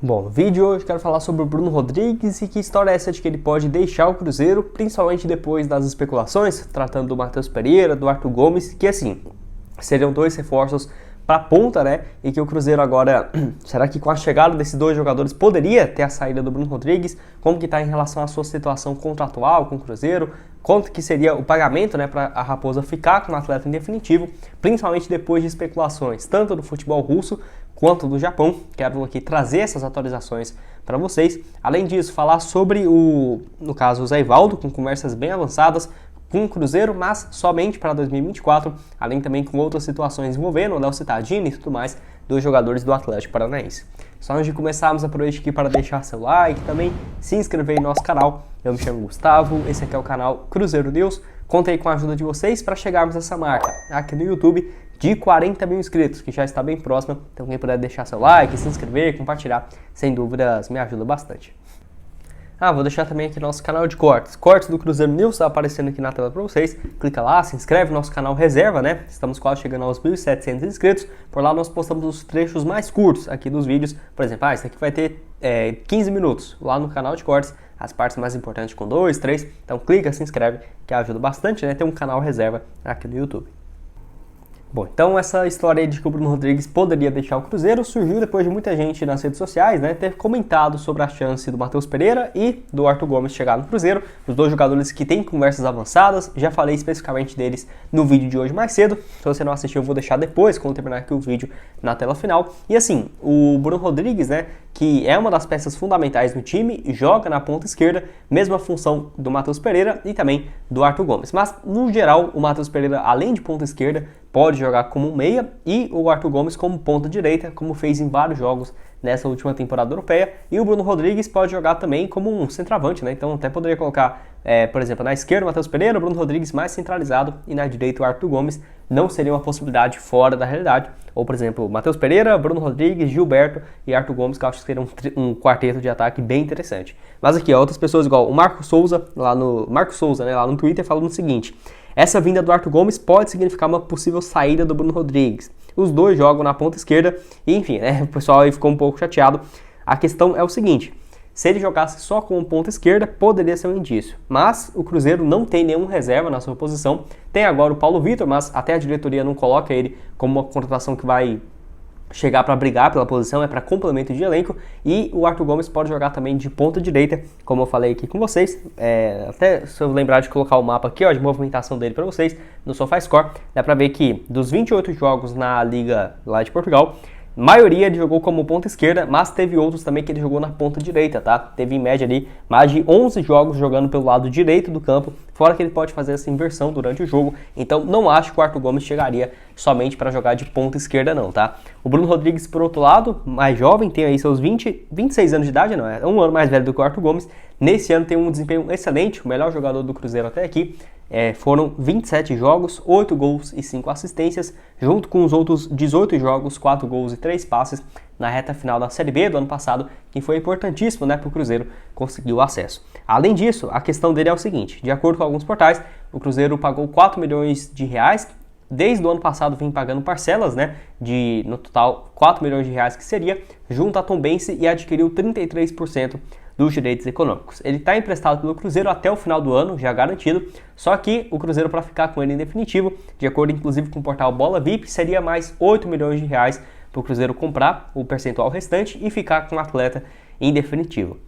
Bom, no vídeo de hoje eu quero falar sobre o Bruno Rodrigues e que história é essa de que ele pode deixar o Cruzeiro, principalmente depois das especulações, tratando do Matheus Pereira, do Arthur Gomes, que assim, seriam dois reforços para a ponta, né? E que o Cruzeiro agora, será que com a chegada desses dois jogadores poderia ter a saída do Bruno Rodrigues? Como que está em relação à sua situação contratual com o Cruzeiro? Quanto que seria o pagamento, né, para a Raposa ficar com o atleta em definitivo, principalmente depois de especulações, tanto do futebol russo quanto do Japão. Quero aqui trazer essas atualizações para vocês. Além disso, falar sobre no caso, o Zé Ivaldo, com conversas bem avançadas com o Cruzeiro, mas somente para 2024, além também com outras situações envolvendo o Léo Cittadini e tudo mais, dos jogadores do Atlético Paranaense. Só antes de começarmos, aproveite aqui para deixar seu like, também se inscrever em nosso canal. Eu me chamo Gustavo, esse aqui é o canal Cruzeiro News. Contei com a ajuda de vocês para chegarmos a essa marca aqui no YouTube de 40 mil inscritos, que já está bem próxima. Então quem puder deixar seu like, se inscrever, compartilhar, sem dúvidas me ajuda bastante. Vou deixar também aqui nosso canal de cortes. Cortes do Cruzeiro News está aparecendo aqui na tela para vocês. Clica lá, se inscreve no nosso canal reserva, né? Estamos quase chegando aos 1.700 inscritos. Por lá nós postamos os trechos mais curtos aqui dos vídeos. Por exemplo, esse aqui vai ter 15 minutos lá no canal de cortes. As partes mais importantes com 2, 3. Então clica, se inscreve, que ajuda bastante, né? Ter um canal reserva aqui no YouTube. Bom, então essa história aí de que o Bruno Rodrigues poderia deixar o Cruzeiro surgiu depois de muita gente nas redes sociais, né, ter comentado sobre a chance do Matheus Pereira e do Arthur Gomes chegar no Cruzeiro, os dois jogadores que têm conversas avançadas. Já falei especificamente deles no vídeo de hoje mais cedo. Se você não assistiu, eu vou deixar depois, quando terminar aqui o vídeo, na tela final. E assim, o Bruno Rodrigues, né, que é uma das peças fundamentais do time, joga na ponta esquerda, mesma função do Matheus Pereira e também do Arthur Gomes. Mas, no geral, o Matheus Pereira, além de ponta esquerda, pode jogar como um meia e o Arthur Gomes como ponta direita, como fez em vários jogos nessa última temporada europeia. E o Bruno Rodrigues pode jogar também como um centroavante, né? Então até poderia colocar, por exemplo, na esquerda o Matheus Pereira, o Bruno Rodrigues mais centralizado e na direita o Arthur Gomes. Não seria uma possibilidade fora da realidade. Ou, por exemplo, Matheus Pereira, Bruno Rodrigues, Gilberto e Arthur Gomes, que eu acho que seria um quarteto de ataque bem interessante. Mas aqui, outras pessoas igual o Marcos Souza, lá no Twitter, falando o seguinte: essa vinda do Arthur Gomes pode significar uma possível saída do Bruno Rodrigues. Os dois jogam na ponta esquerda e, enfim, né, o pessoal aí ficou um pouco chateado. A questão é o seguinte: se ele jogasse só com ponta esquerda, poderia ser um indício. Mas o Cruzeiro não tem nenhum reserva na sua posição. Tem agora o Paulo Vitor, mas até a diretoria não coloca ele como uma contratação que vai chegar para brigar pela posição, é para complemento de elenco. E o Arthur Gomes pode jogar também de ponta direita, como eu falei aqui com vocês. Até se eu lembrar de colocar o mapa aqui, de movimentação dele para vocês, no SofaScore, dá para ver que dos 28 jogos na Liga lá de Portugal, maioria ele jogou como ponta esquerda, mas teve outros também que ele jogou na ponta direita, tá? Teve em média ali mais de 11 jogos jogando pelo lado direito do campo, fora que ele pode fazer essa inversão durante o jogo. Então não acho que o Arthur Gomes chegaria somente para jogar de ponta esquerda não, tá? O Bruno Rodrigues, por outro lado, mais jovem, tem aí seus 26 anos de idade, não é? Um ano mais velho do que o Arthur Gomes. Nesse ano tem um desempenho excelente, o melhor jogador do Cruzeiro até aqui. Foram 27 jogos, 8 gols e 5 assistências, junto com os outros 18 jogos, 4 gols e 3 passes na reta final da Série B do ano passado, que foi importantíssimo, né, para o Cruzeiro conseguir o acesso. Além disso, a questão dele é o seguinte: de acordo com alguns portais, o Cruzeiro pagou 4 milhões de reais, desde o ano passado vem pagando parcelas, né, de no total 4 milhões de reais que seria, junto à Tombense, e adquiriu 33% dos direitos econômicos. Ele está emprestado pelo Cruzeiro até o final do ano, já garantido, só que o Cruzeiro, para ficar com ele em definitivo, de acordo inclusive com o portal Bola VIP, seria mais 8 milhões de reais para o Cruzeiro comprar o percentual restante e ficar com o atleta em definitivo.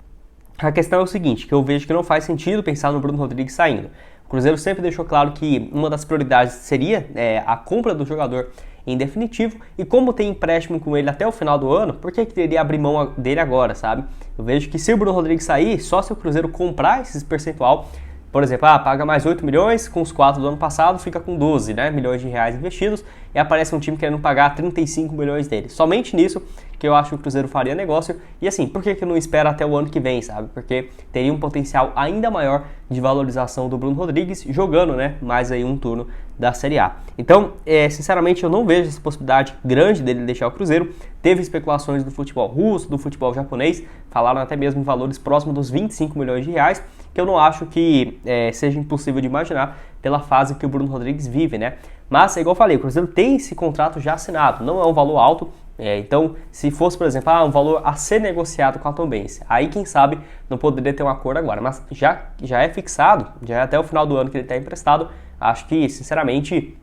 A questão é o seguinte, que eu vejo que não faz sentido pensar no Bruno Rodrigues saindo. O Cruzeiro sempre deixou claro que uma das prioridades seria a compra do jogador em definitivo, e como tem empréstimo com ele até o final do ano, por que queria abrir mão dele agora, sabe? Eu vejo que se o Bruno Rodrigues sair, só se o Cruzeiro comprar esse percentual, por exemplo, paga mais 8 milhões, com os 4 do ano passado fica com 12, né, milhões de reais investidos, e aparece um time querendo pagar 35 milhões dele. Somente nisso que eu acho que o Cruzeiro faria negócio. E assim, por que não espera até o ano que vem, sabe? Porque teria um potencial ainda maior de valorização do Bruno Rodrigues jogando, né, mais aí um turno da Série A. Então, sinceramente, eu não vejo essa possibilidade grande dele deixar o Cruzeiro. Teve especulações do futebol russo, do futebol japonês, falaram até mesmo em valores próximos dos 25 milhões de reais, que eu não acho que seja impossível de imaginar pela fase que o Bruno Rodrigues vive, né? Mas, igual eu falei, o Cruzeiro tem esse contrato já assinado, não é um valor alto, Então, se fosse, por exemplo, um valor a ser negociado com a Tombense, aí quem sabe não poderia ter um acordo agora, mas já é fixado, já é até o final do ano que ele está emprestado. Acho que, sinceramente,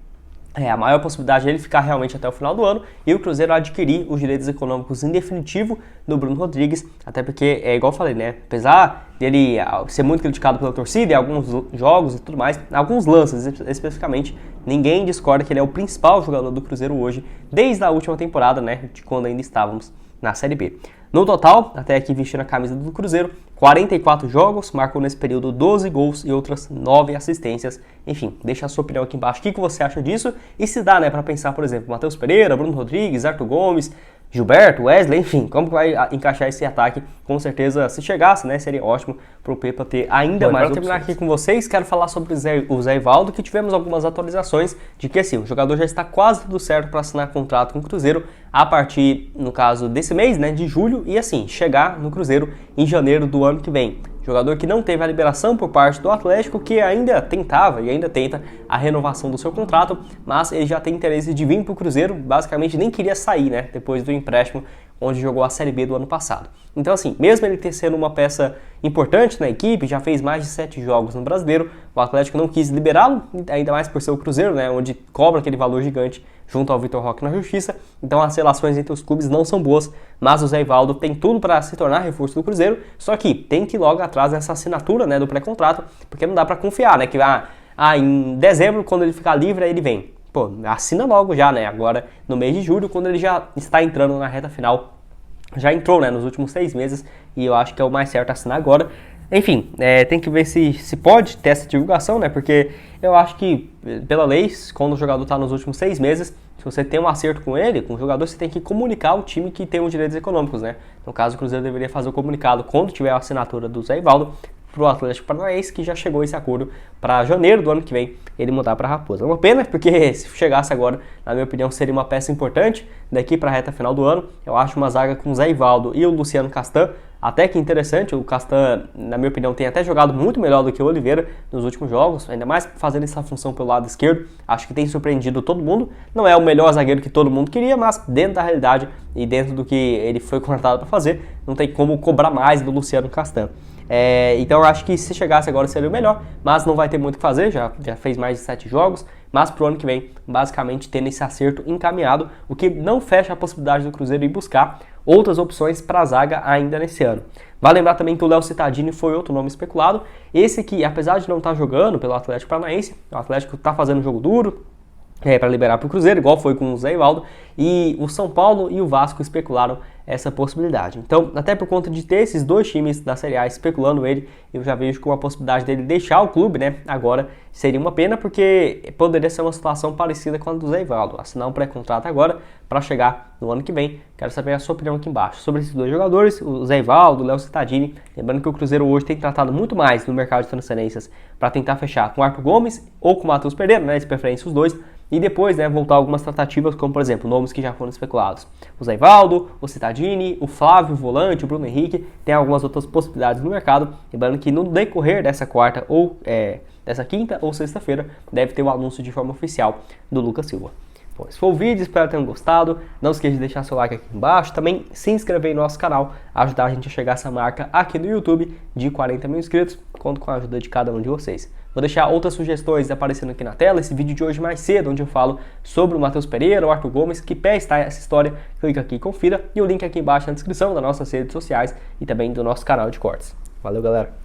a maior possibilidade de ele ficar realmente até o final do ano e o Cruzeiro adquirir os direitos econômicos em definitivo do Bruno Rodrigues, até porque, igual eu falei, né, apesar dele ser muito criticado pela torcida em alguns jogos e tudo mais, alguns lances especificamente, ninguém discorda que ele é o principal jogador do Cruzeiro hoje, desde a última temporada, né, de quando ainda estávamos na Série B. No total, até aqui vestindo a camisa do Cruzeiro, 44 jogos, marcou nesse período 12 gols e outras 9 assistências. Enfim, deixa a sua opinião aqui embaixo, o que você acha disso? E se dá, né, para pensar, por exemplo, Matheus Pereira, Bruno Rodrigues, Arthur Gomes, Gilberto, Wesley, enfim, como que vai encaixar esse ataque? Com certeza, se chegasse, né, seria ótimo pro Pepa ter ainda mais opções. Para terminar aqui com vocês, quero falar sobre o Zé Ivaldo, que tivemos algumas atualizações de que, assim, o jogador já está quase tudo certo para assinar contrato com o Cruzeiro a partir, no caso, desse mês, né, de julho, e assim, chegar no Cruzeiro em janeiro do ano que vem. Jogador que não teve a liberação por parte do Atlético, que ainda tentava e ainda tenta a renovação do seu contrato, mas ele já tem interesse de vir para o Cruzeiro, basicamente nem queria sair, né, depois do empréstimo onde jogou a Série B do ano passado. Então assim, mesmo ele ter sido uma peça importante na equipe, já fez mais de 7 jogos no Brasileiro, o Atlético não quis liberá-lo, ainda mais por ser o Cruzeiro, né, onde cobra aquele valor gigante junto ao Vitor Roque na Justiça, então as relações entre os clubes não são boas, mas o Zé Ivaldo tem tudo para se tornar reforço do Cruzeiro, só que tem que ir logo atrás dessa assinatura, né, do pré-contrato, porque não dá para confiar, né, que em dezembro, quando ele ficar livre, aí ele vem. Pô, assina logo já, né, agora no mês de julho, quando ele já está entrando na reta final, já entrou, né, nos últimos 6 meses, e eu acho que é o mais certo assinar agora. Enfim, tem que ver se pode ter essa divulgação, né? Porque eu acho que, pela lei, quando o jogador está nos últimos 6 meses, se você tem um acerto com ele, com o jogador, você tem que comunicar ao time que tem os direitos econômicos, né? No caso, o Cruzeiro deveria fazer o comunicado quando tiver a assinatura do Zé Ivaldo para o Atlético Paranaense, que já chegou esse acordo para janeiro do ano que vem ele mudar para a Raposa. É uma pena, porque se chegasse agora, na minha opinião, seria uma peça importante daqui para a reta final do ano. Eu acho uma zaga com o Zé Ivaldo e o Luciano Castan até que interessante. O Castan, na minha opinião, tem até jogado muito melhor do que o Oliveira nos últimos jogos, ainda mais fazendo essa função pelo lado esquerdo. Acho que tem surpreendido todo mundo. Não é o melhor zagueiro que todo mundo queria, mas dentro da realidade e dentro do que ele foi contratado para fazer, não tem como cobrar mais do Luciano Castan. Então eu acho que se chegasse agora seria o melhor, mas não vai ter muito o que fazer, já fez mais de 7 jogos, mas pro ano que vem, basicamente tendo esse acerto encaminhado, o que não fecha a possibilidade do Cruzeiro ir buscar outras opções para a zaga ainda nesse ano. Vale lembrar também que o Léo Cittadini foi outro nome especulado, esse que, apesar de não estar jogando pelo Atlético Paranaense, o Atlético está fazendo jogo duro, para liberar para o Cruzeiro, igual foi com o Zé Ivaldo, e o São Paulo e o Vasco especularam essa possibilidade. Então, até por conta de ter esses dois times da Série A especulando ele, eu já vejo que uma possibilidade dele deixar o clube, né, agora seria uma pena, porque poderia ser uma situação parecida com a do Zé Ivaldo, assinar um pré-contrato agora para chegar no ano que vem. Quero saber a sua opinião aqui embaixo sobre esses dois jogadores, o Zé Ivaldo, o Léo Cittadini. Lembrando que o Cruzeiro hoje tem tratado muito mais no mercado de transferências para tentar fechar com o Arthur Gomes ou com o Matheus Pereira, né, de preferência os dois, e depois, né, voltar algumas tratativas, como por exemplo, nomes que já foram especulados. O Zé Ivaldo, o Cittadini, o Flávio, o volante, o Bruno Henrique, tem algumas outras possibilidades no mercado. Lembrando que no decorrer dessa quarta ou dessa quinta ou sexta-feira, deve ter o anúncio de forma oficial do Lucas Silva. Bom, esse foi o vídeo, espero que tenham gostado. Não esqueça de deixar seu like aqui embaixo. Também se inscrever no nosso canal, ajudar a gente a chegar a essa marca aqui no YouTube de 40 mil inscritos. Conto com a ajuda de cada um de vocês. Vou deixar outras sugestões aparecendo aqui na tela. Esse vídeo de hoje mais cedo, onde eu falo sobre o Matheus Pereira, o Arthur Gomes, que pé está essa história. Clica aqui e confira. E o link aqui embaixo na descrição das nossas redes sociais e também do nosso canal de cortes. Valeu, galera!